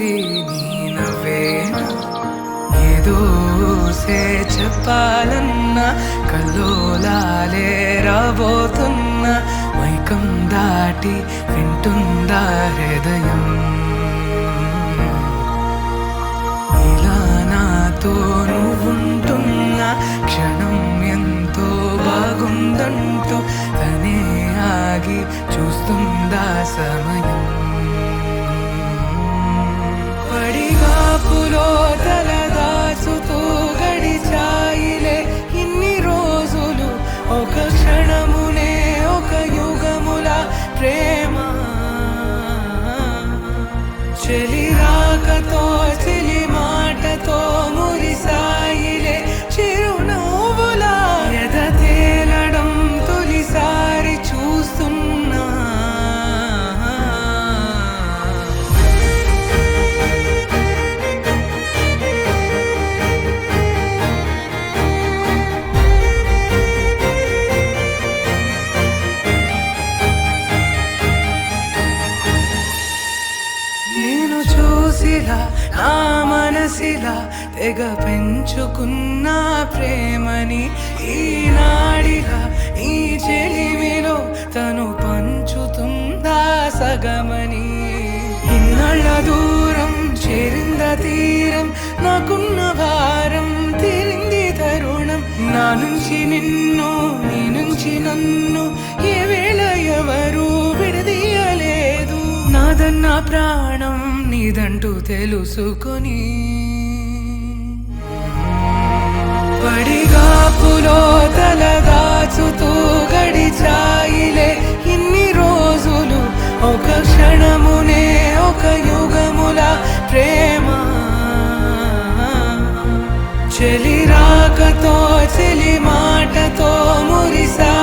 అది నీ నవ్వేనా ఏదో చెప్పాలన్నా కల్లోలాలే రాబోతున్నా మైకం దాటి వింటుందా హృదయం ఇలా నాతో నువ్వుంటున్నా క్షణం ఎంతో బాగుందంటూ తనే ఆగి చూస్తుందా సమయం పడిగాపులో తలదాచుతూ గడిచాయిలే ఇన్ని రోజులు ఒక క్షణమునే ఒక యుగముల ప్రేమ చెలి రాకతో చెలి మాటతో మురిసాయిలే చిరునవ్వులా ఎద తేలడం తొలిసారి చూస్తున్నా నేను చూసిలా నా మనసిలా తెగ పెంచుకున్న ప్రేమని ఈనాడిలా ఈ చెలిమిలో తను పంచుతుందా సగమని ఇన్నాళ్ళ దూరం చేరింద తీరం నాకున్న భారం తీరింది తరుణం నా నుంచి నిన్ను నీ నుంచి నన్ను ఏ వేళ ఎవరు విడదీయలేదు నాదన్న ప్రాణం నీదంటూ తెలుసుకొని పడిగాపులో తలదాచుతూ గడిచాయిలే ఇన్ని రోజులు ఒక క్షణమునే ఒక యుగముల ప్రేమ చెలి రాకతో చెలి మాటతో మురిసా